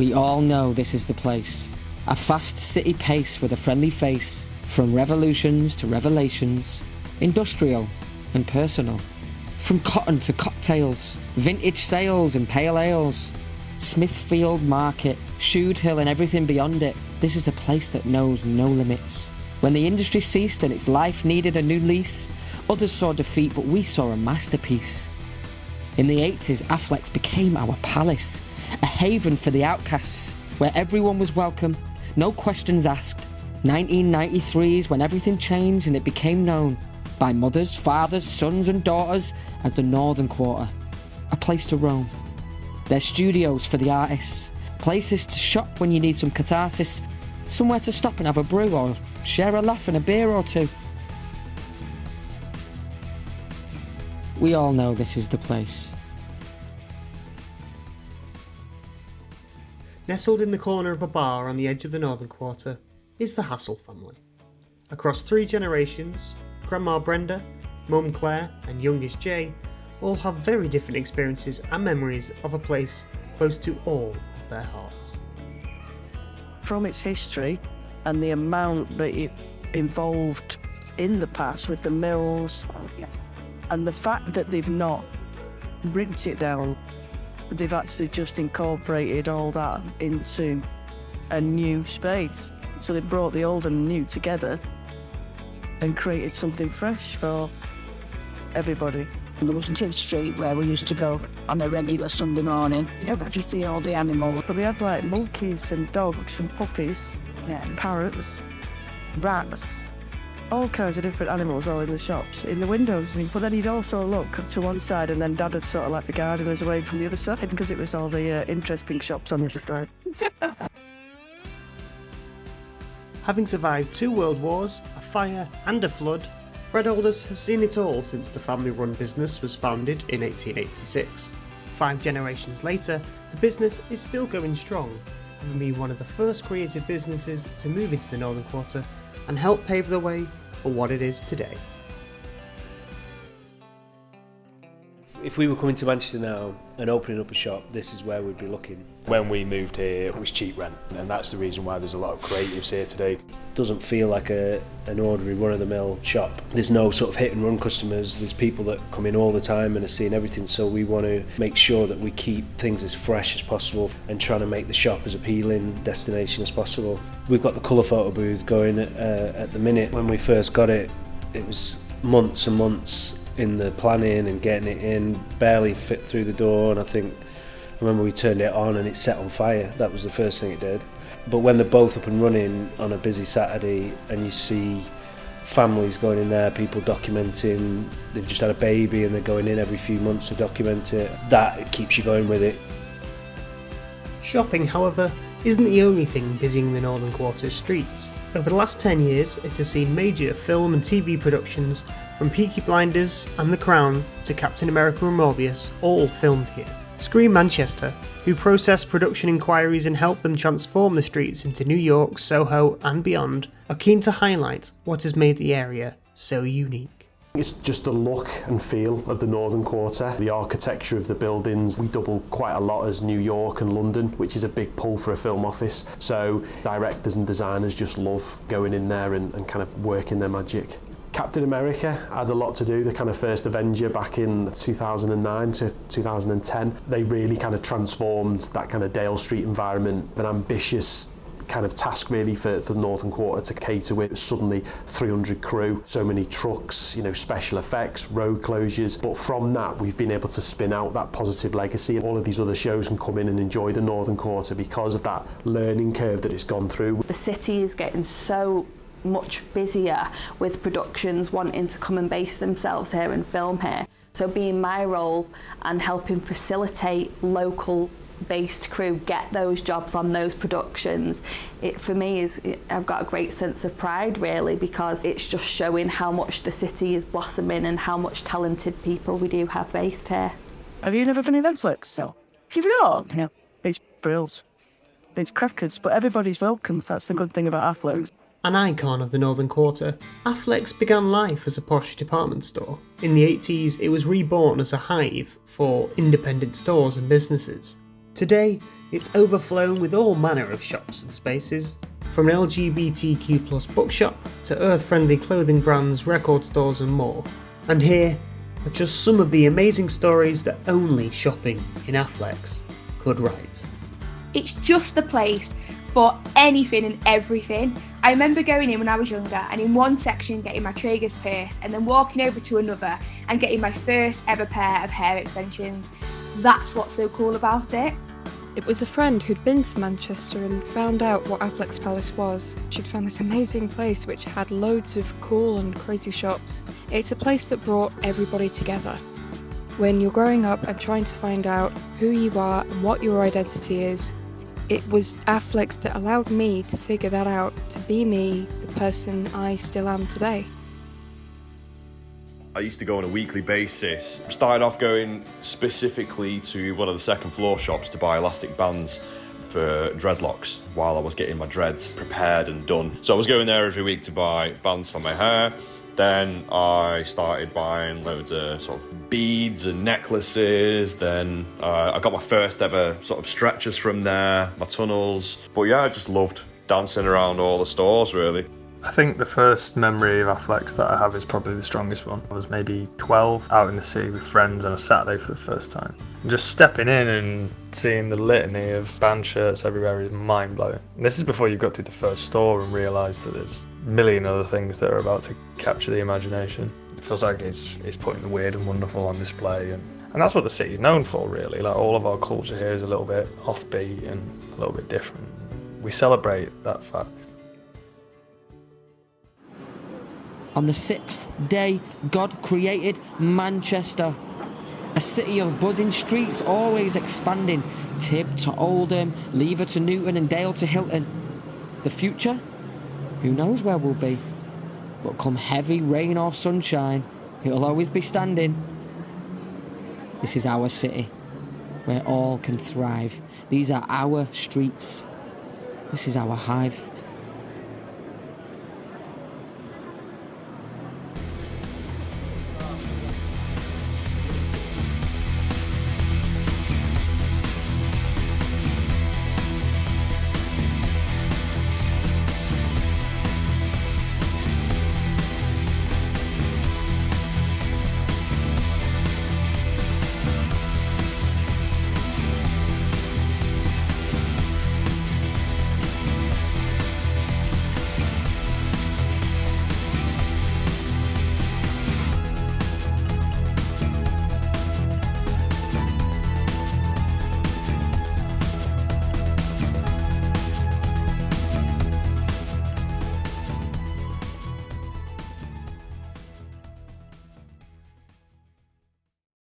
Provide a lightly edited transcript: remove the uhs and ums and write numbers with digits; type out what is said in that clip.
We all know this is the place. A fast city pace with a friendly face, from revolutions to revelations, industrial and personal. From cotton to cocktails, vintage sales and pale ales, Smithfield Market, Shude Hill and everything beyond it. This is a place that knows no limits. When the industry ceased and its life needed a new lease, others saw defeat, but we saw a masterpiece. In the 80s, Affleck's became our palace, a haven for the outcasts, where everyone was welcome, no questions asked. 1993 is when everything changed and it became known by mothers, fathers, sons and daughters as the Northern Quarter, a place to roam. There's studios for the artists, places to shop when you need some catharsis, somewhere to stop and have a brew or share a laugh and a beer or two. We all know this is the place. Nestled in the corner of a bar on the edge of the Northern Quarter is the Hassel family. Across 3 generations, Grandma Brenda, Mum Claire and youngest Jay all have very different experiences and memories of a place close to all of their hearts. From its history and the amount that it involved in the past with the mills, and the fact that they've not ripped it down, they've actually just incorporated all that into a new space. So they brought the old and new together and created something fresh for everybody. There was a Tim Street where we used to go on a regular Sunday morning. You got to see all the animals. But they had like monkeys and dogs and puppies, parrots, rats, all kinds of different animals all in the shops, in the windows. But then he'd also look to one side and then Dad would sort of like the gardeners away from the other side because it was all the interesting shops on the side. Having survived 2 world wars, a fire and a flood, Fred Alders has seen it all since the family-run business was founded in 1886. 5 generations later, the business is still going strong, having been one of the first creative businesses to move into the Northern Quarter and help pave the way for what it is today. If we were coming to Manchester now and opening up a shop, this is where we'd be looking. When we moved here, it was cheap rent, and that's the reason why there's a lot of creatives here today. It doesn't feel like an ordinary run-of-the-mill shop. There's no sort of hit-and-run customers. There's people that come in all the time and are seeing everything, so we want to make sure that we keep things as fresh as possible and trying to make the shop as appealing destination as possible. We've got the colour photo booth going at the minute. When we first got it, it was months and months in the planning and getting it in, barely fit through the door, and I remember we turned it on and it set on fire. That was the first thing it did. But when they're both up and running on a busy Saturday and you see families going in there, people documenting, they've just had a baby and they're going in every few months to document it, that keeps you going with it. Shopping, however, isn't the only thing busying the Northern Quarter's streets. Over the last 10 years, it has seen major film and TV productions from Peaky Blinders and The Crown to Captain America and Morbius, all filmed here. Screen Manchester, who process production inquiries and help them transform the streets into New York, Soho and beyond, are keen to highlight what has made the area so unique. It's just the look and feel of the Northern Quarter, the architecture of the buildings. We double quite a lot as New York and London, which is a big pull for a film office. So directors and designers just love going in there and kind of working their magic. Captain America had a lot to do, the kind of first Avenger back in 2009 to 2010. They really kind of transformed that kind of Dale Street environment, an ambitious kind of task really for the Northern Quarter to cater with. Suddenly 300 crew, so many trucks, special effects, road closures. But from that, we've been able to spin out that positive legacy. All of these other shows can come in and enjoy the Northern Quarter because of that learning curve that it's gone through. The city is getting so much busier with productions wanting to come and base themselves here and film here. So being my role and helping facilitate local based crew get those jobs on those productions, it for me is, I've got a great sense of pride really, because it's just showing how much the city is blossoming and how much talented people we do have based here. Have you never been in Netflix? No. You've not? No. It's brilliant. It's crackers, but everybody's welcome. That's the good thing about Affleck's. An icon of the Northern Quarter, Affleck's began life as a posh department store. In the 80s, it was reborn as a hive for independent stores and businesses. Today, It's overflown with all manner of shops and spaces, from an LGBTQ+ bookshop to earth-friendly clothing brands, record stores and more. And here are just some of the amazing stories that only shopping in Afflecks could write. It's just the place for anything and everything. I remember going in when I was younger and in one section getting my Traeger's purse and then walking over to another and getting my first ever pair of hair extensions. That's what's so cool about it. It was a friend who'd been to Manchester and found out what Afflecks Palace was. She'd found this amazing place which had loads of cool and crazy shops. It's a place that brought everybody together. When you're growing up and trying to find out who you are and what your identity is, it was Afflecks that allowed me to figure that out, to be me, the person I still am today. I used to go on a weekly basis. Started off going specifically to one of the second floor shops to buy elastic bands for dreadlocks while I was getting my dreads prepared and done. So I was going there every week to buy bands for my hair. Then I started buying loads of sort of beads and necklaces. Then I got my first ever sort of stretchers from there, my tunnels. But yeah, I just loved dancing around all the stores really. I think the first memory of Afflecks that I have is probably the strongest one. I was maybe 12, out in the city with friends on a Saturday for the first time. And just stepping in and seeing the litany of band shirts everywhere is mind-blowing. And this is before you've got to the first store and realise that there's a million other things that are about to capture the imagination. It feels like it's putting the weird and wonderful on display, and that's what the city's known for really. Like, all of our culture here is a little bit offbeat and a little bit different. We celebrate that fact. On the 6th day, God created Manchester. A city of buzzing streets, always expanding. Tib to Oldham, Lever to Newton and Dale to Hilton. The future? Who knows where we'll be. But come heavy rain or sunshine, it'll always be standing. This is our city, where all can thrive. These are our streets. This is our hive.